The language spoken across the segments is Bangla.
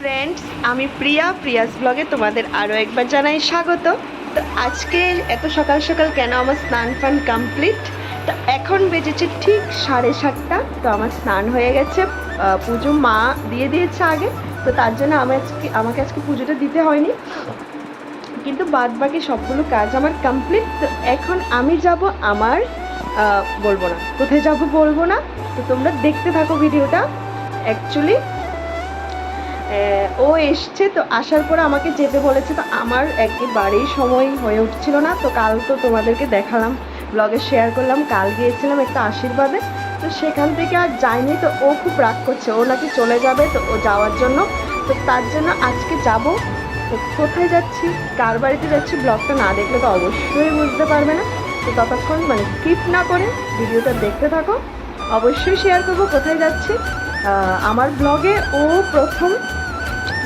ফ্রেন্ডস, আমি প্রিয়াস ব্লগে তোমাদের আরও একবার জানাই স্বাগত। তো আজকে এত সকাল সকাল কেন? আমার স্নান ফান কমপ্লিট। তো এখন বেজেছে ঠিক 7:30। তো আমার স্নান হয়ে গেছে, পুজো মা দিয়ে দিয়েছে আগে। তো তার জন্য আমাকে আজকে পুজোটা দিতে হয়নি, কিন্তু বাদ বাকি সবগুলো কাজ আমার কমপ্লিট। তো এখন আমি যাব আমার বলবো না কোথায় যাব, বলবো না। তো তোমরা দেখতে থাকো ভিডিওটা। অ্যাকচুয়ালি ও এসছে, তো আসার পরে আমাকে যেতে বলেছে। তো আমার একেবারেই সময় হয়ে উঠছিল না। তো কাল তো তোমাদেরকে দেখালাম, ব্লগে শেয়ার করলাম, কাল গিয়েছিলাম একটা আশীর্বাদে। তো সেখান থেকে আর যাইনি। তো ও খুব রাগ করছে, ও নাকি চলে যাবে, তো ও যাওয়ার জন্য। তো তার জন্য আজকে যাব। তো কোথায় যাচ্ছি, কার বাড়িতে যাচ্ছি, ব্লগটা না দেখলে তো অবশ্যই বুঝতে পারবে না। তো ততক্ষণ স্কিপ না করে ভিডিওটা দেখতে থাকো। অবশ্যই শেয়ার করবো কোথায় যাচ্ছি। আমার ব্লগে ও প্রথম,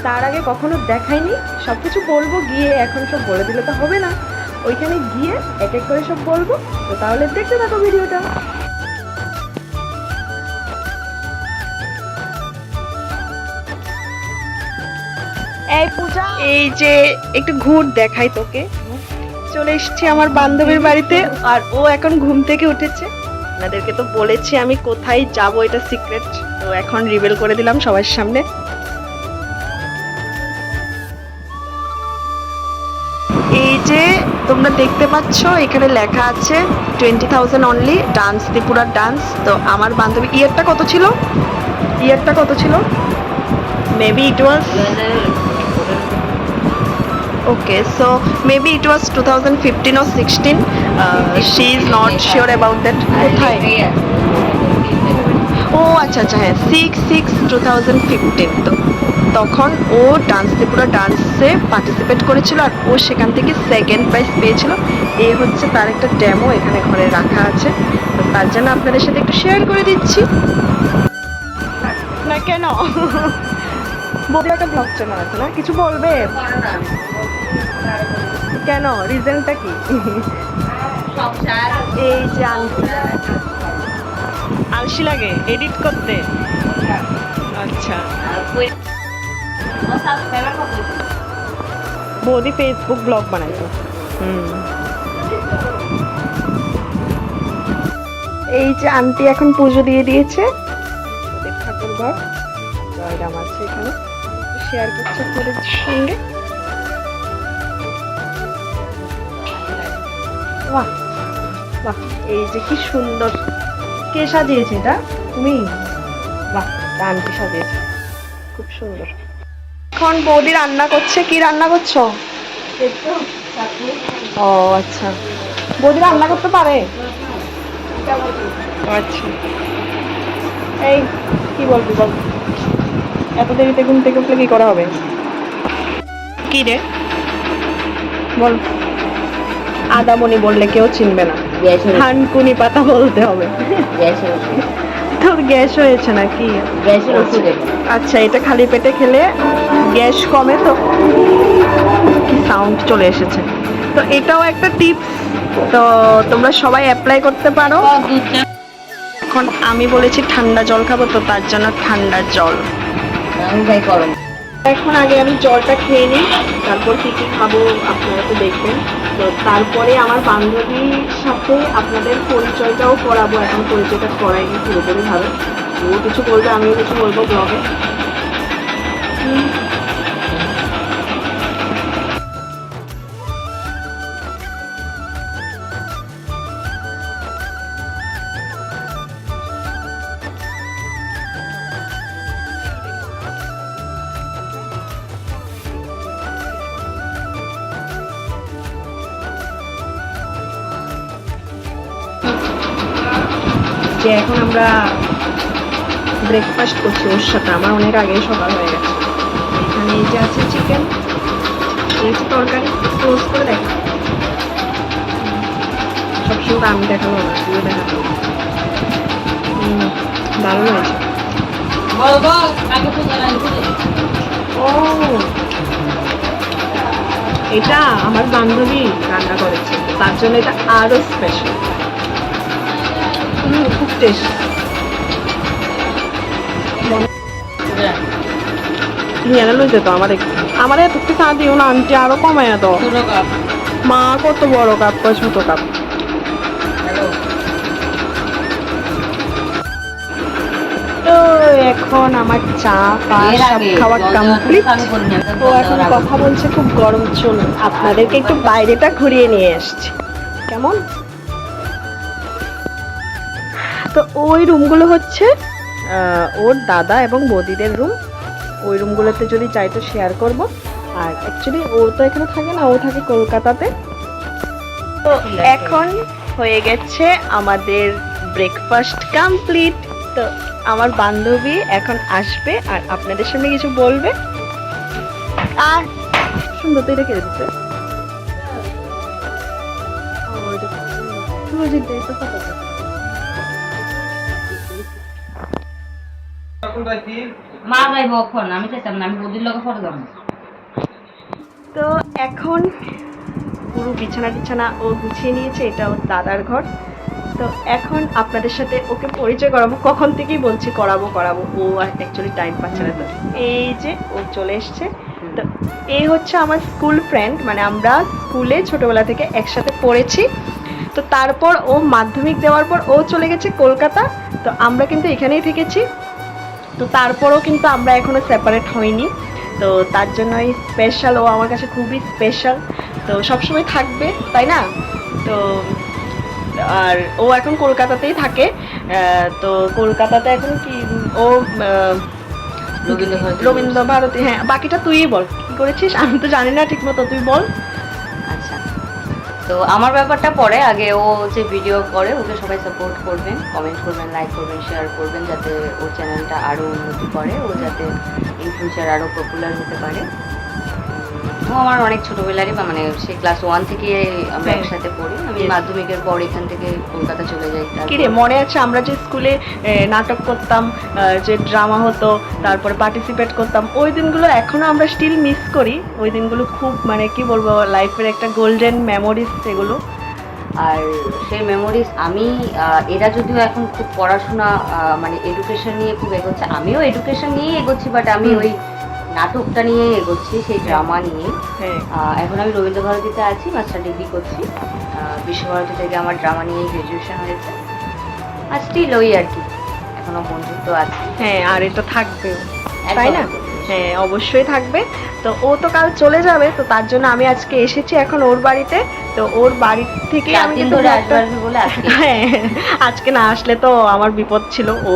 তার আগে কখনো দেখায়নি। সব কিছু বলবো গিয়ে, এখন সব বলে দিলে তো হবে না, ওইখানে গিয়ে এক এক করে সব বলবো। তো তাহলে দেখতে থাকো ভিডিওটা। এই পূজা, এই যে একটু ঘুর দেখাই তোকে। চলে এসেছি আমার বান্ধবীর বাড়িতে, আর ও এখন ঘুম থেকে উঠেছে। আপনাদেরকে তো বলেছি আমি কোথায় যাব, এটা সিক্রেট। তো এখন রিভিল করে দিলাম সবার সামনে। এই যে তোমরা দেখতে পাচ্ছ, এখানে লেখা আছে 20,000 অনলি, ডান্স ত্রিপুরা ডান্স। তো আমার বান্ধবী ইয়ারটা কত ছিল? Maybe it was okay, so maybe it was 2015 or 16. She is not sure about that. কোথায়? ও আচ্ছা হ্যাঁ, 6/6/2015। তো তখন ও ডান্স ত্রিপুরা ডান্সে পার্টিসিপেট করেছিল, আর ও সেখান থেকে সেকেন্ড প্রাইজ পেয়েছিল। এই হচ্ছে তার একটা ডেমো, এখানে ঘরে রাখা আছে। তো তার জন্য আপনাদের সাথে একটু শেয়ার করে দিচ্ছি। না কেন বৌদি একটা ব্লগ চ্যানেল আছে না, কিছু বলবে? কেন, রিজনটা কি? এই যে আলসি লাগে এডিট করতে। আচ্ছা, বৌদি ফেসবুক ব্লগ বানাইতো। এই যে আন্টি এখন পুজো দিয়ে দিয়েছে, ঠাকুর ঘর জয়রাম আছে এখানে, শেয়ার করছে আপনাদের সঙ্গে। বাহ বাহ, এই যে কি সুন্দর। কে সাজিয়েছে এটা? তুমি? বাহ, আন্টি সাজিয়েছে, খুব সুন্দর। এখন বৌদি রান্না করছে। কি রান্না করছো? ও আচ্ছা, বৌদি রান্না করতে পারে? আচ্ছা, এই কি বলবি বল, এত দেরিতে ঘুম থেকে উঠলে কি করা হবে? কি রে বল। আদামণি বললে কেউ চিনবে না, থানকুনি পাতা বলতে হবে। তোর গ্যাস হয়েছে নাকি? আচ্ছা, এটা খালি পেটে খেলে গ্যাস কমে। তো কি সাউন্ড চলে এসেছে। তো এটাও একটা টিপস, তো তোমরা সবাই অ্যাপ্লাই করতে পারো। এখন আমি বলেছি ঠান্ডা জল খাবো, তো তার জন্য ঠান্ডা জল। এখন আগে আমি জলটা খেয়ে নিই, তারপর কি কি খাবো আপনারা তো দেখবেন। তো তারপরে আমার বান্ধবীর সাথে আপনাদের পরিচয়টাও করাবো। এখন পরিচয়টা করাইনি পুরোপুরি ভাবে। ও কিছু বলবে, আমিও কিছু বলবো ব্লগে। যে এখন আমরা ব্রেকফাস্ট করছি ওর সাথে, আমার অনেক আগেই সকাল হয়ে গেছে। এখানে এই যে আছে চিকেন, এই যে তরকারি, টোস্ট করে দেখা। সবসময় তো আমি দেখাবো না, তুইও দেখাবো। দারুণ হয়েছে। ও, এটা আমার বান্ধবী রান্না করেছে, তার জন্য এটা আরো স্পেশাল। খুব টেস্ট। নিয়ে লই যেত আমার এত চা দিও না আন্টি, আরো কমায় তো। মা কত বড় কাপ কয় ছোট কাপ। তো এখন আমার চা সব খাওয়া কমপ্লিট। তো এখন কথা বলছে খুব গরম, চলুন আপনাদেরকে একটু বাইরেটা ঘুরিয়ে নিয়ে এসছি। কেমন? তো ওই রুমগুলো হচ্ছে ওর দাদা এবং বৌদিদের রুম। ওই রুমগুলোতে যদি চাই তো শেয়ার করব। আর অ্যাকচুয়ালি ও তো এখানে থাকে না, ও থাকে কলকাতাতে। তো এখন হয়ে গেছে আমাদের ব্রেকফাস্ট কমপ্লিট। তো আমার বান্ধবী এখন আসবে আর আপনাদের সামনে কিছু বলবে। আর সুন্দর তো এটা কেড়ে দিচ্ছে। তো এখন পুরো বিছানা টিছানা ও গুছিয়ে নিয়েছে, এটা ওর দাদার ঘর। তো এখন আপনাদের সাথে ওকে পরিচয় করাবো, কখন থেকেই বলছি করাবো ও অ্যাকচুয়ালি টাইম পাচ্ছে না। তো এই যে ও চলে এসছে। তো এই হচ্ছে আমার স্কুল ফ্রেন্ড, মানে আমরা স্কুলে ছোটবেলা থেকে একসাথে পড়েছি। তো তারপর ও মাধ্যমিক দেওয়ার পর ও চলে গেছে কলকাতা। তো আমরা কিন্তু এখানেই থেকেছি। তো তারপরও কিন্তু আমরা এখনো সেপারেট হইনি। তো তার জন্যই স্পেশাল, ও আমার কাছে খুবই স্পেশাল। তো সবসময় থাকবে, তাই না? তো আর ও এখন কলকাতাতেই থাকে। তো কলকাতাতে এখন কি ও রবীন্দ্র ভারতী। হ্যাঁ, বাকিটা তুই বল কি করেছিস, আমি তো জানি না ঠিক মতো, তুই বল। আচ্ছা, তো আমার ব্যাপারটা পরে, আগে ও যে ভিডিও করে ওকে সবাই সাপোর্ট করবেন, কমেন্ট করবেন, লাইক করবেন, শেয়ার করবেন, যাতে ওর চ্যানেলটা আরও উন্নতি করে, ও যাতে ইন ফিউচার আরও পপুলার হতে পারে। ও আমার অনেক ছোটোবেলারই, মানে সেই ক্লাস 1 থেকে আমরা একসাথে পড়ি। আমি মাধ্যমিকের পর এখান থেকে কলকাতা চলে যাই। কি রে, মনে আছে আমরা যে স্কুলে নাটক করতাম, যে ড্রামা হতো, তারপরে পার্টিসিপেট করতাম, ওই দিনগুলো এখনো আমরা স্টিল মিস করি। ওই দিনগুলো খুব, মানে কি বলবো, লাইফের একটা গোল্ডেন মেমোরিজ সেগুলো। আর সেই মেমোরিজ আমি, এরা যদিও এখন খুব পড়াশোনা মানে এডুকেশন নিয়ে খুব এগোচ্ছে, আমিও এডুকেশন নিয়ে এগোচ্ছি, বাট আমি ওই নাটকটা নিয়ে এগোচ্ছি, সেই ড্রামা নিয়ে। এখন আমি রবীন্দ্রভারতীতে আছি, মাস্টার ডিগ্রি করছি। বিশ্বভারতী থেকে আমার ড্রামা নিয়ে গ্রাজুয়েশন হয়েছে। আর স্টিল ওই আর কি, এখনো বন্ধুত্ব আছে। হ্যাঁ, আর এটা থাকবে, তাই না? হ্যাঁ, অবশ্যই থাকবে। তো ও তো কাল চলে যাবে, তো তার জন্য আমি আজকে এসেছি এখন ওর বাড়িতে। তো ওর বাড়ি থেকে আমি কিন্তু হ্যাঁ, আজকে না আসলে তো আমার বিপদ ছিল। ও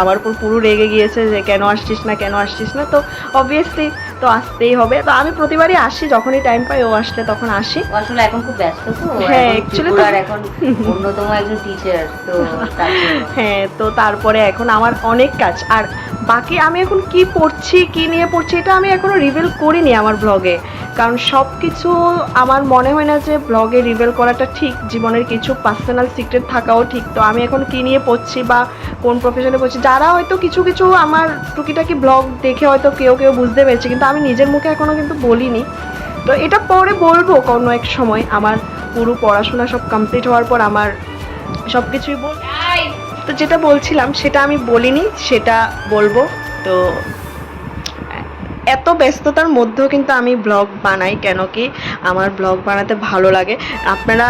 আমার উপর পুরো রেগে গিয়েছে যে কেন আসছিস না। তো অবভিয়াসলি তো আসতেই হবে। তো আমি প্রতিবারই আসি, যখনই টাইম পাই ও আসলে তখন আসি। আসলে এখন খুব ব্যস্ত তো। হ্যাঁ, অ্যাকচুয়ালি তো এখন অন্যতম একজন টিচার তো। হ্যাঁ, তো তারপরে এখন আমার অনেক কাজ। আর বাকি আমি এখন কি পড়ছি, কি নিয়ে পড়ছি, এটা আমি এখনো রিভিল করিনি আমার ব্লগে। কারণ সব কিছু আমার মনে হয় না যে ব্লগে রিভিল করাটা ঠিক। জীবনের কিছু পার্সোনাল সিক্রেট থাকাও ঠিক। তো আমি এখন কি নিয়ে পড়ছি বা কোন প্রফেশনে পড়ছি, যারা হয়তো কিছু আমার টুকিটাকি ব্লগ দেখে হয়তো কেউ বুঝতে পেরেছে, কিন্তু আমি নিজের মুখে এখনো কিন্তু বলিনি। তো এটা পরে বলবো কোনো এক সময়, আমার পুরো পড়াশোনা সব কমপ্লিট হওয়ার পর আমার সব কিছুই তো যেটা বলছিলাম সেটা আমি বলিনি, সেটা বলবো। তো এত ব্যস্ততার মধ্যেও কিন্তু আমি ব্লগ বানাই, কেন কি আমার ব্লগ বানাতে ভালো লাগে। আপনারা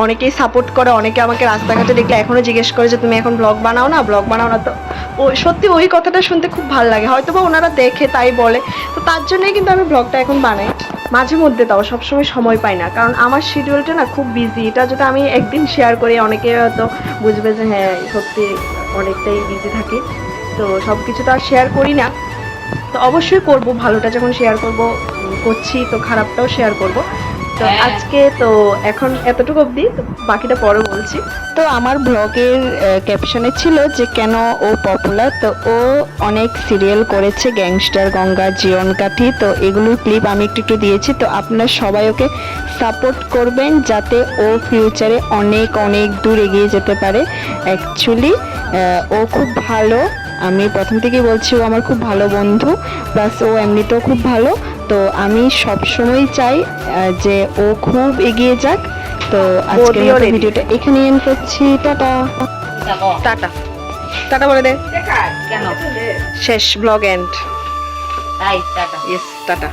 অনেকেই সাপোর্ট করে, অনেকে আমাকে রাস্তাঘাটে দেখলে এখনও জিজ্ঞেস করে যে তুমি এখন ব্লগ বানাও না। তো সত্যি ওই কথাটা শুনতে খুব ভালো লাগে, হয়তো বা ওনারা দেখে তাই বলে। তো তার জন্যই কিন্তু আমি ব্লগটা এখন বানাই মাঝে মধ্যে, তাও সবসময় সময় পাই না, কারণ আমার শিডিউলটা না খুব বিজি। এটা যেটা আমি একদিন শেয়ার করি, অনেকে হয়তো বুঝবে যে হ্যাঁ সত্যি অনেকটাই বিজি থাকি। তো সব কিছু তো আর শেয়ার করি না। তো অবশ্যই করব, ভালোটা যখন শেয়ার করছি তো খারাপটাও শেয়ার করব। তো আজকে তো এখন এতটুকু অবধি, তো বাকিটা পরে বলছি। তো আমার ব্লগের ক্যাপশনে ছিল যে কেন ও পপুলার। তো ও অনেক সিরিয়াল করেছে, গ্যাংস্টার, গঙ্গা, জীবন কাঠি। তো এগুলোর ক্লিপ আমি একটু দিয়েছি। তো আপনারা সবাই ওকে সাপোর্ট করবেন যাতে ও ফিউচারে অনেক দূর এগিয়ে যেতে পারে। অ্যাকচুয়ালি ও খুব ভালো, আমি প্রথম থেকেই বলছি ও আমার খুব ভালো বন্ধু, প্লাস ও এমনিতেও খুব ভালো। তো আমি সবসময় চাই যে ও খুব এগিয়ে যাক। তো আজকে ভিডিওটা এখানে এন্ড করছি। টাটা টাটা টাটা বলে দে, শেষ ব্লগ এন্ড। তাই টাটা ইয়েস, টাটা।